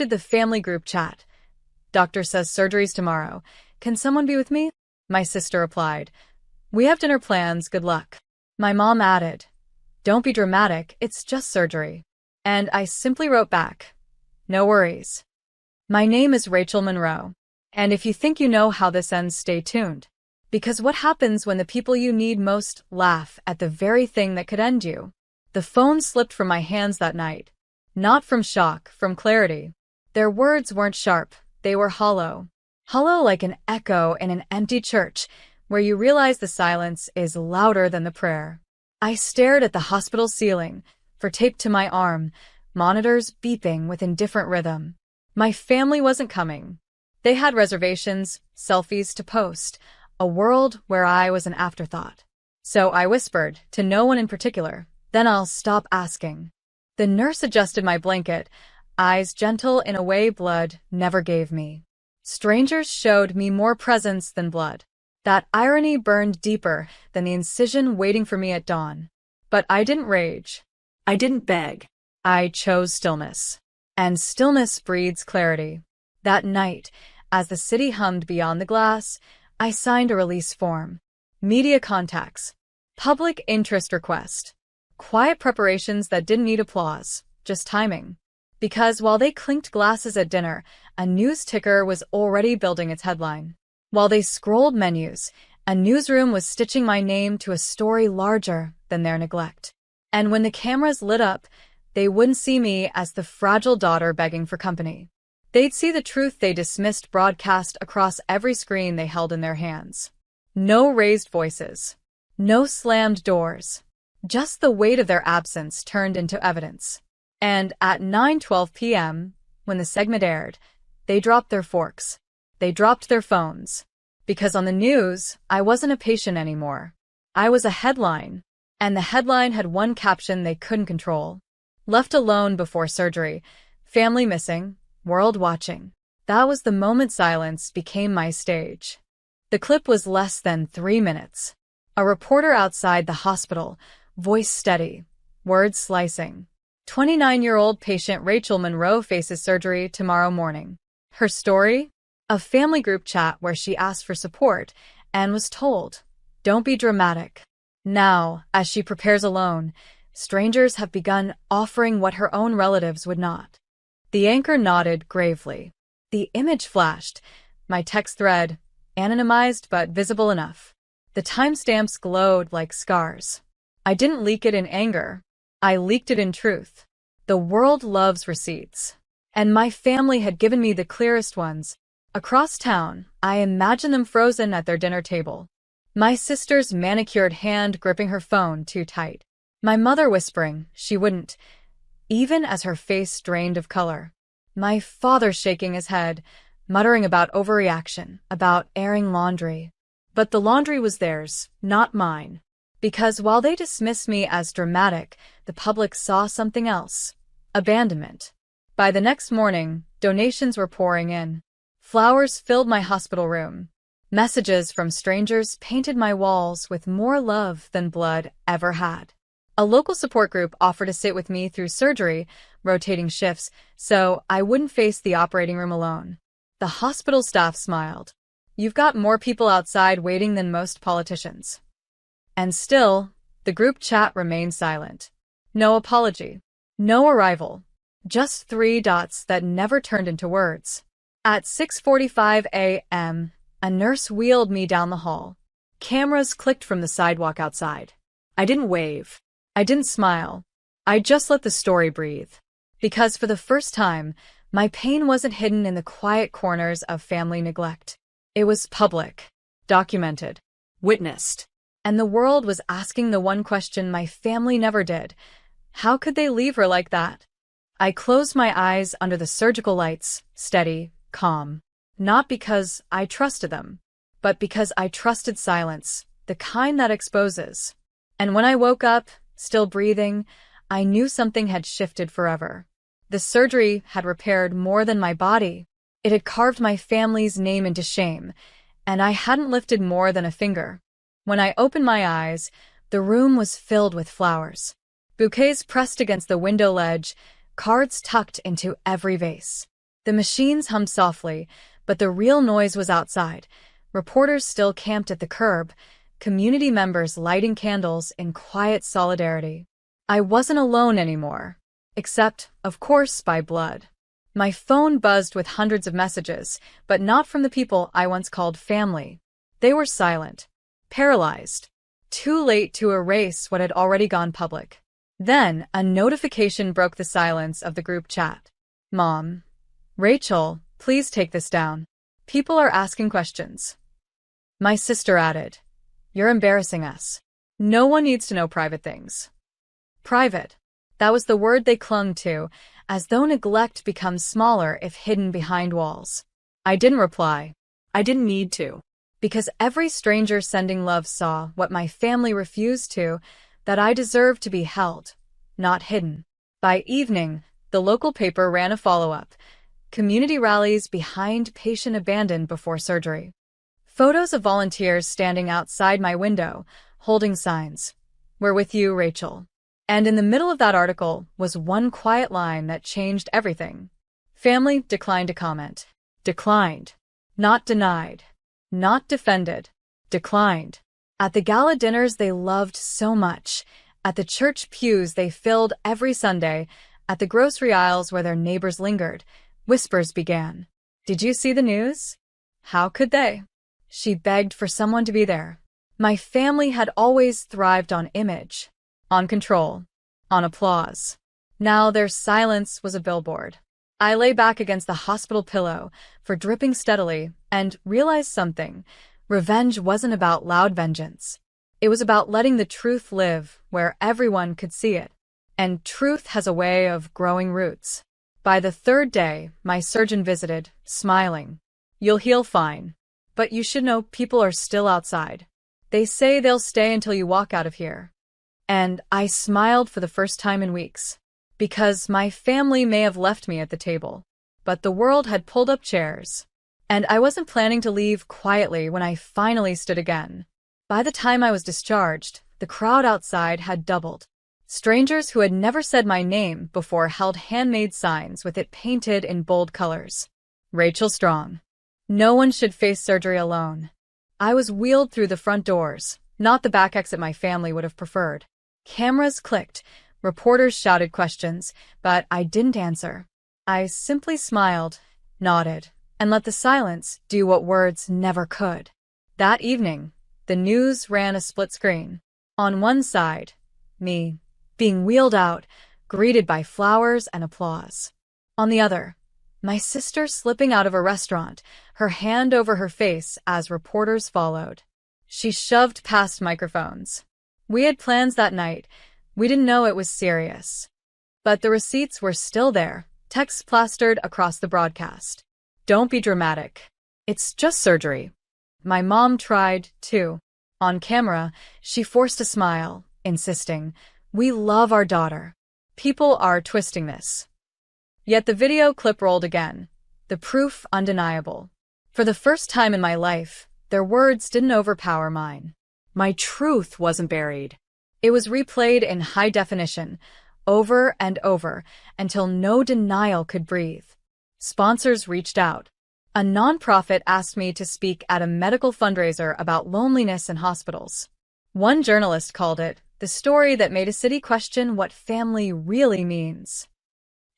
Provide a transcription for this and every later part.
did the family group chat. Doctor says surgery's tomorrow. Can someone be with me? My sister replied, we have dinner plans, good luck. My mom added, don't be dramatic, it's just surgery. And I simply wrote back, no worries. My name is Rachel Monroe. And if you think you know how this ends, stay tuned. Because what happens when the people you need most laugh at the very thing that could end you? The phone slipped from my hands that night. Not from shock, from clarity. Their words weren't sharp, they were hollow. Hollow like an echo in an empty church, where you realize the silence is louder than the prayer. I stared at the hospital ceiling, for taped to my arm, monitors beeping with indifferent rhythm. My family wasn't coming. They had reservations, selfies to post, a world where I was an afterthought. So I whispered, to no one in particular, then I'll stop asking. The nurse adjusted my blanket, eyes gentle in a way blood never gave me. Strangers showed me more presence than blood. That irony burned deeper than the incision waiting for me at dawn. But I didn't rage. I didn't beg. I chose stillness. And stillness breeds clarity. That night, as the city hummed beyond the glass, I signed a release form. Media contacts. Public interest request. Quiet preparations that didn't need applause, just timing. Because while they clinked glasses at dinner, a news ticker was already building its headline. While they scrolled menus, a newsroom was stitching my name to a story larger than their neglect. And when the cameras lit up, they wouldn't see me as the fragile daughter begging for company. They'd see the truth they dismissed broadcast across every screen they held in their hands. No raised voices. No slammed doors. Just the weight of their absence turned into evidence. And at 9:12 p.m., when the segment aired, they dropped their forks. They dropped their phones. Because on the news, I wasn't a patient anymore. I was a headline. And the headline had one caption they couldn't control. Left alone before surgery. Family missing. World watching. That was the moment silence became my stage. The clip was less than 3 minutes. A reporter outside the hospital, voice steady, words slicing. 29-year-old patient Rachel Monroe faces surgery tomorrow morning. Her story? A family group chat where she asked for support and was told, don't be dramatic. Now, as she prepares alone, strangers have begun offering what her own relatives would not. The anchor nodded gravely. The image flashed. My text thread, anonymized but visible enough. The timestamps glowed like scars. I didn't leak it in anger. I leaked it in truth. The world loves receipts. And my family had given me the clearest ones. Across town, I imagined them frozen at their dinner table. My sister's manicured hand gripping her phone too tight. My mother whispering she wouldn't, even as her face drained of color. My father shaking his head, muttering about overreaction, about airing laundry. But the laundry was theirs, not mine. Because while they dismissed me as dramatic, the public saw something else. Abandonment. By the next morning, donations were pouring in. Flowers filled my hospital room. Messages from strangers painted my walls with more love than blood ever had. A local support group offered to sit with me through surgery, rotating shifts, so I wouldn't face the operating room alone. The hospital staff smiled. You've got more people outside waiting than most politicians. And still, the group chat remained silent. No apology. No arrival. Just 3 dots that never turned into words. At 6:45 a.m., a nurse wheeled me down the hall. Cameras clicked from the sidewalk outside. I didn't wave. I didn't smile. I just let the story breathe. Because for the first time, my pain wasn't hidden in the quiet corners of family neglect. It was public, documented, witnessed. And the world was asking the one question my family never did. How could they leave her like that? I closed my eyes under the surgical lights, steady, calm. Not because I trusted them, but because I trusted silence, the kind that exposes. And when I woke up, still breathing, I knew something had shifted forever. The surgery had repaired more than my body. It had carved my family's name into shame, and I hadn't lifted more than a finger. When I opened my eyes, the room was filled with flowers. Bouquets pressed against the window ledge, cards tucked into every vase. The machines hummed softly, but the real noise was outside. Reporters still camped at the curb, community members lighting candles in quiet solidarity. I wasn't alone anymore. Except, of course, by blood. My phone buzzed with hundreds of messages, but not from the people I once called family. They were silent, paralyzed, too late to erase what had already gone public. Then, a notification broke the silence of the group chat. Mom. Rachel, please take this down. People are asking questions. My sister added, You're embarrassing us. No one needs to know private things. Private. That was the word they clung to, as though neglect becomes smaller if hidden behind walls. I didn't reply. I didn't need to. Because every stranger sending love saw what my family refused to, that I deserved to be held, not hidden. By evening, the local paper ran a follow-up. Community rallies behind patient abandoned before surgery. Photos of volunteers standing outside my window, holding signs. We're with you, Rachel. And in the middle of that article was one quiet line that changed everything. Family declined to comment. Declined. Not denied. Not defended. Declined. At the gala dinners they loved so much, at the church pews they filled every Sunday, at the grocery aisles where their neighbors lingered, whispers began. Did you see the news? How could they? She begged for someone to be there. My family had always thrived on image, on control, on applause. Now their silence was a billboard. I lay back against the hospital pillow, dripping steadily, and realized something. Revenge wasn't about loud vengeance. It was about letting the truth live where everyone could see it. And truth has a way of growing roots. By the third day, my surgeon visited, smiling. You'll heal fine. But you should know people are still outside. They say they'll stay until you walk out of here. And I smiled for the first time in weeks. Because my family may have left me at the table. But the world had pulled up chairs. And I wasn't planning to leave quietly when I finally stood again. By the time I was discharged, the crowd outside had doubled. Strangers who had never said my name before held handmade signs with it painted in bold colors. Rachel Strong. No one should face surgery alone. I was wheeled through the front doors, not the back exit my family would have preferred. Cameras clicked, reporters shouted questions, but I didn't answer. I simply smiled, nodded, and let the silence do what words never could. That evening, the news ran a split screen. On one side, me, being wheeled out, greeted by flowers and applause. On the other, my sister slipping out of a restaurant, her hand over her face as reporters followed. She shoved past microphones. We had plans that night. We didn't know it was serious. But the receipts were still there, text plastered across the broadcast. Don't be dramatic. It's just surgery. My mom tried, too. On camera, she forced a smile, insisting, We love our daughter. People are twisting this. Yet the video clip rolled again, the proof undeniable. For the first time in my life, their words didn't overpower mine. My truth wasn't buried. It was replayed in high definition, over and over, until no denial could breathe. Sponsors reached out. A nonprofit asked me to speak at a medical fundraiser about loneliness in hospitals. One journalist called it the story that made a city question what family really means.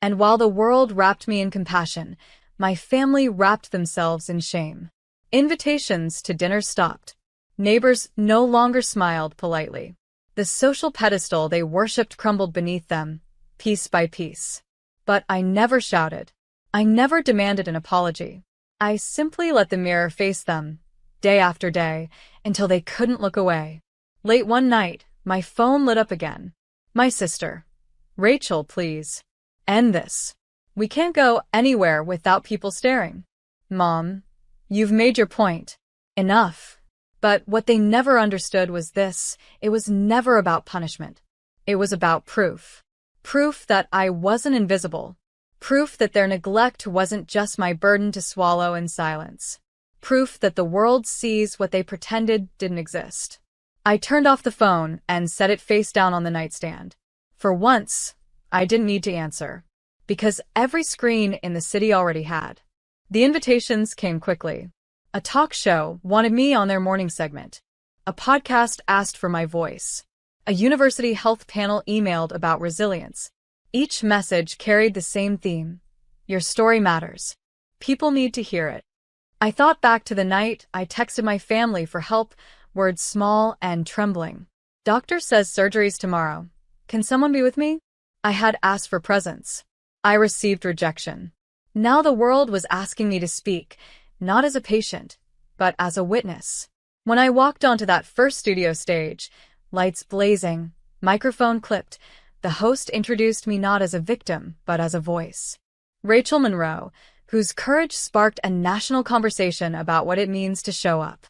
And while the world wrapped me in compassion, my family wrapped themselves in shame. Invitations to dinner stopped. Neighbors no longer smiled politely. The social pedestal they worshipped crumbled beneath them, piece by piece. But I never shouted. I never demanded an apology. I simply let the mirror face them, day after day, until they couldn't look away. Late one night, my phone lit up again. My sister. Rachel, please. End this. We can't go anywhere without people staring. Mom, you've made your point. Enough. But what they never understood was this. It was never about punishment. It was about proof. Proof that I wasn't invisible. Proof that their neglect wasn't just my burden to swallow in silence. Proof that the world sees what they pretended didn't exist. I turned off the phone and set it face down on the nightstand. For once, I didn't need to answer. because every screen in the city already had. The invitations came quickly. A talk show wanted me on their morning segment. A podcast asked for my voice. A university health panel emailed about resilience. Each message carried the same theme. Your story matters. People need to hear it. I thought back to the night I texted my family for help, words small and trembling. Doctor says surgery's tomorrow. Can someone be with me? I had asked for presents. I received rejection. Now the world was asking me to speak, not as a patient, but as a witness. When I walked onto that first studio stage, lights blazing, microphone clipped, the host introduced me not as a victim, but as a voice. Rachel Monroe, whose courage sparked a national conversation about what it means to show up.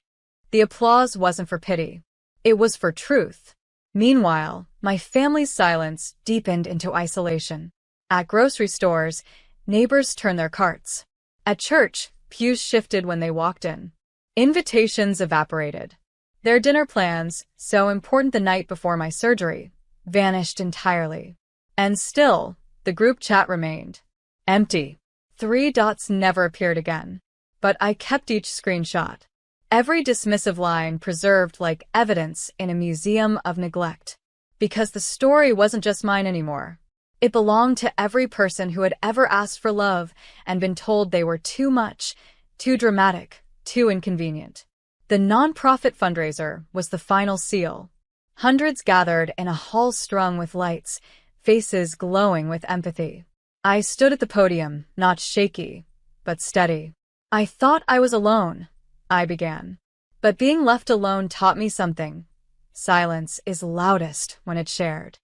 The applause wasn't for pity. It was for truth. Meanwhile, my family's silence deepened into isolation. At grocery stores, neighbors turned their carts. At church, pews shifted when they walked in. Invitations evaporated. Their dinner plans, so important the night before my surgery, vanished entirely. And still, the group chat remained. Empty. 3 dots never appeared again. But I kept each screenshot. Every dismissive line preserved like evidence in a museum of neglect. Because the story wasn't just mine anymore. It belonged to every person who had ever asked for love and been told they were too much, too dramatic, too inconvenient. The nonprofit fundraiser was the final seal. Hundreds gathered in a hall strung with lights, faces glowing with empathy. I stood at the podium, not shaky, but steady. I thought I was alone, I began. But being left alone taught me something. Silence is loudest when it's shared.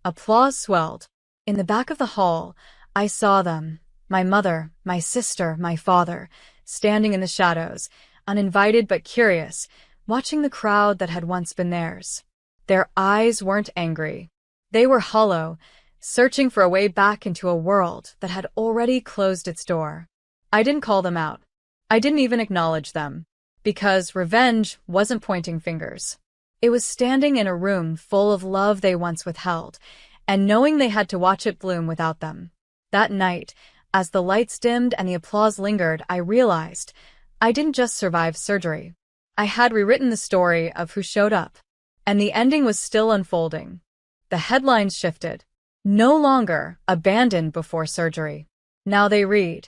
Applause swelled. In the back of the hall, I saw them, my mother, my sister, my father, standing in the shadows, uninvited but curious, watching the crowd that had once been theirs. Their eyes weren't angry. They were hollow, searching for a way back into a world that had already closed its door. I didn't call them out. I didn't even acknowledge them, because revenge wasn't pointing fingers. It was standing in a room full of love they once withheld, and knowing they had to watch it bloom without them. That night, as the lights dimmed and the applause lingered, I realized I didn't just survive surgery. I had rewritten the story of who showed up, and the ending was still unfolding. The headlines shifted. No longer abandoned before surgery. Now they read,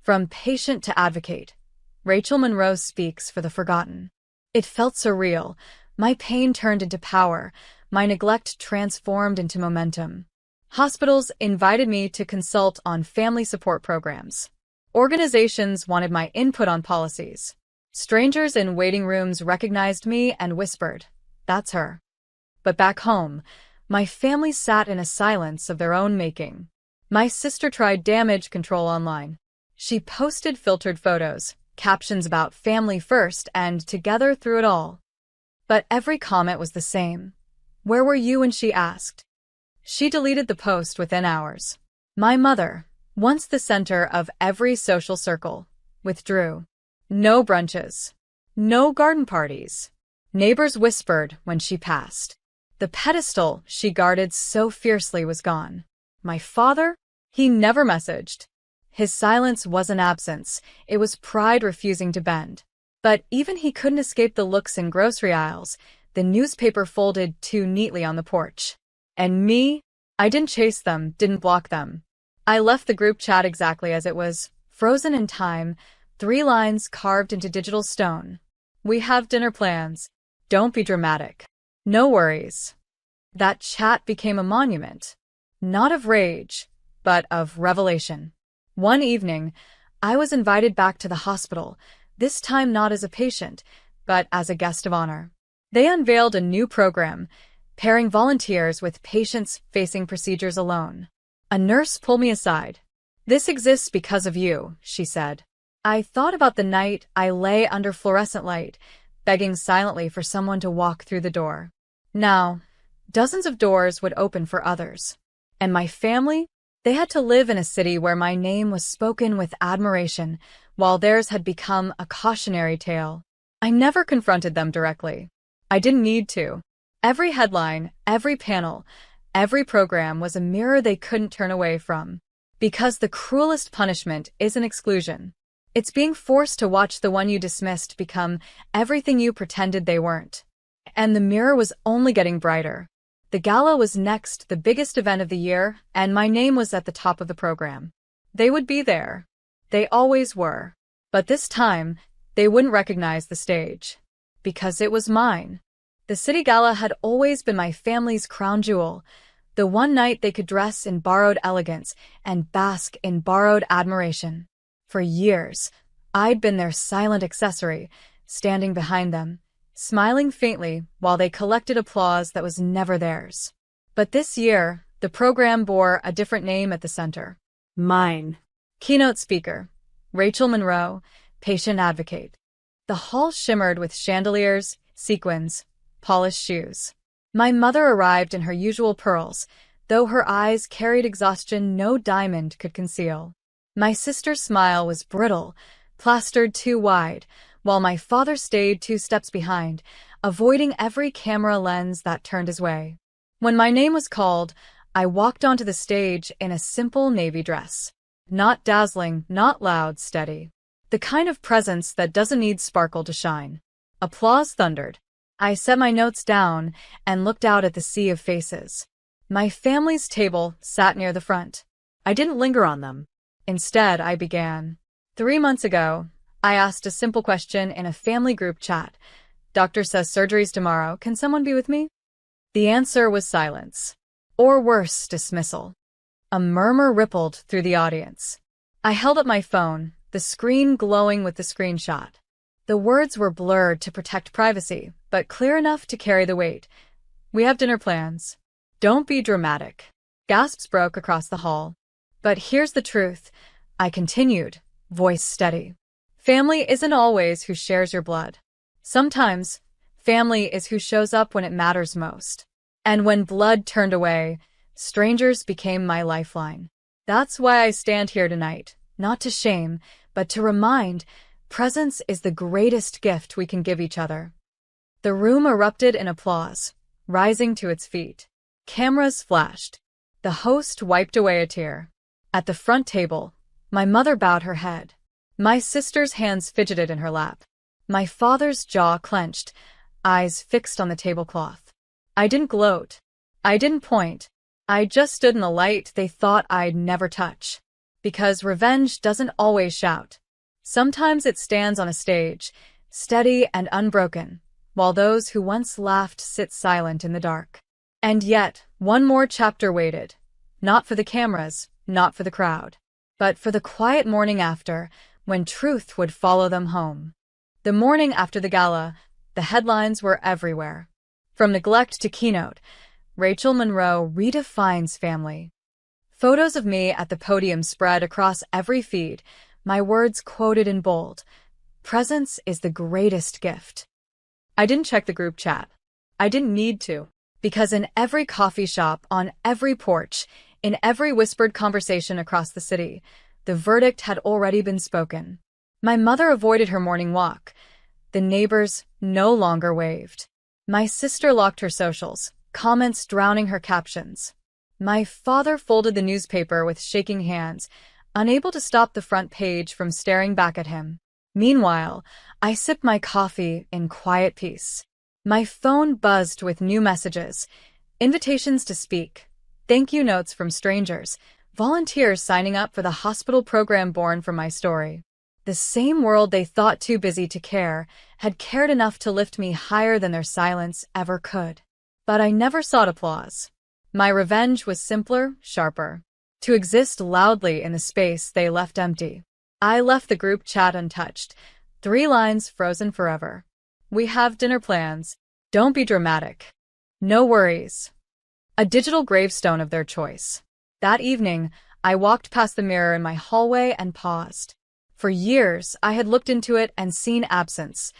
from patient to advocate, Rachel Monroe speaks for the forgotten. It felt surreal. My pain turned into power. My neglect transformed into momentum. Hospitals invited me to consult on family support programs. Organizations wanted my input on policies. Strangers in waiting rooms recognized me and whispered, "That's her." But back home, my family sat in a silence of their own making. My sister tried damage control online. She posted filtered photos, captions about family first and together through it all. But every comment was the same. "Where were you when she asked?" She deleted the post within hours. My mother, once the center of every social circle, withdrew. No brunches. No garden parties. Neighbors whispered when she passed. The pedestal she guarded so fiercely was gone. My father? He never messaged. His silence wasn't absence, it was pride refusing to bend. But even he couldn't escape the looks in grocery aisles, the newspaper folded too neatly on the porch. And me? I didn't chase them, didn't block them. I left the group chat exactly as it was, frozen in time, 3 lines carved into digital stone. We have dinner plans. Don't be dramatic. No worries. That chat became a monument. Not of rage, but of revelation. One evening, I was invited back to the hospital, this time not as a patient, but as a guest of honor. They unveiled a new program, pairing volunteers with patients facing procedures alone. A nurse pulled me aside. "This exists because of you," she said. I thought about the night I lay under fluorescent light, begging silently for someone to walk through the door. Now, dozens of doors would open for others. And my family? They had to live in a city where my name was spoken with admiration, while theirs had become a cautionary tale. I never confronted them directly. I didn't need to. Every headline, every panel, every program was a mirror they couldn't turn away from. Because the cruelest punishment isn't exclusion. It's being forced to watch the one you dismissed become everything you pretended they weren't. And the mirror was only getting brighter. The gala was next, the biggest event of the year, and my name was at the top of the program. They would be there. They always were. But this time, they wouldn't recognize the stage. Because it was mine. The city gala had always been my family's crown jewel, the one night they could dress in borrowed elegance and bask in borrowed admiration. For years, I'd been their silent accessory, standing behind them, smiling faintly while they collected applause that was never theirs. But this year, the program bore a different name at the center. Mine. Keynote speaker, Rachel Monroe, patient advocate. The hall shimmered with chandeliers, sequins, polished shoes. My mother arrived in her usual pearls, though her eyes carried exhaustion no diamond could conceal. My sister's smile was brittle, plastered too wide, while my father stayed 2 steps behind, avoiding every camera lens that turned his way. When my name was called, I walked onto the stage in a simple navy dress. Not dazzling, not loud, steady. The kind of presence that doesn't need sparkle to shine. Applause thundered. I set my notes down and looked out at the sea of faces. My family's table sat near the front. I didn't linger on them. Instead, I began. 3 months ago, I asked a simple question in a family group chat. Doctor says surgery's tomorrow. Can someone be with me? The answer was silence. Or worse, dismissal. A murmur rippled through the audience. I held up my phone, the screen glowing with the screenshot. The words were blurred to protect privacy, but clear enough to carry the weight. We have dinner plans. Don't be dramatic. Gasps broke across the hall. But here's the truth, I continued, voice steady. Family isn't always who shares your blood. Sometimes, family is who shows up when it matters most. And when blood turned away, strangers became my lifeline. That's why I stand here tonight, not to shame, but to remind, presence is the greatest gift we can give each other. The room erupted in applause, rising to its feet. Cameras flashed. The host wiped away a tear. At the front table, my mother bowed her head. My sister's hands fidgeted in her lap. My father's jaw clenched, eyes fixed on the tablecloth. I didn't gloat. I didn't point. I just stood in the light they thought I'd never touch. Because revenge doesn't always shout. Sometimes it stands on a stage, steady and unbroken, while those who once laughed sit silent in the dark. And yet, one more chapter waited. Not for the cameras, not for the crowd, but for the quiet morning after, when truth would follow them home. The morning after the gala, the headlines were everywhere. From neglect to keynote, Rachel Monroe redefines family. Photos of me at the podium spread across every feed, my words quoted in bold. Presence is the greatest gift. I didn't check the group chat. I didn't need to, because in every coffee shop, on every porch, in every whispered conversation across the city, the verdict had already been spoken. My mother avoided her morning walk. The neighbors no longer waved. My sister locked her socials, comments drowning her captions. My father folded the newspaper with shaking hands, unable to stop the front page from staring back at him. Meanwhile, I sipped my coffee in quiet peace. My phone buzzed with new messages, invitations to speak, thank you notes from strangers, volunteers signing up for the hospital program born from my story. The same world they thought too busy to care had cared enough to lift me higher than their silence ever could. But I never sought applause. My revenge was simpler, sharper. To exist loudly in the space they left empty. I left the group chat untouched, 3 lines frozen forever. We have dinner plans. Don't be dramatic. No worries. A digital gravestone of their choice. That evening, I walked past the mirror in my hallway and paused. For years, I had looked into it and seen absence.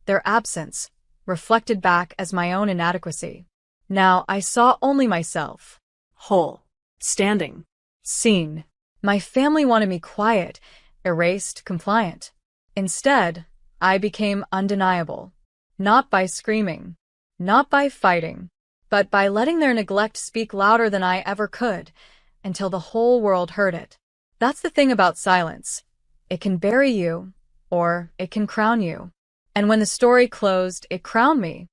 Their absence, reflected back as my own inadequacy. Now I saw only myself. Whole. Standing. Seen. My family wanted me quiet, erased, compliant. Instead, I became undeniable. Not by screaming. Not by fighting. But by letting their neglect speak louder than I ever could, until the whole world heard it. That's the thing about silence. It can bury you, or it can crown you. And when the story closed, it crowned me.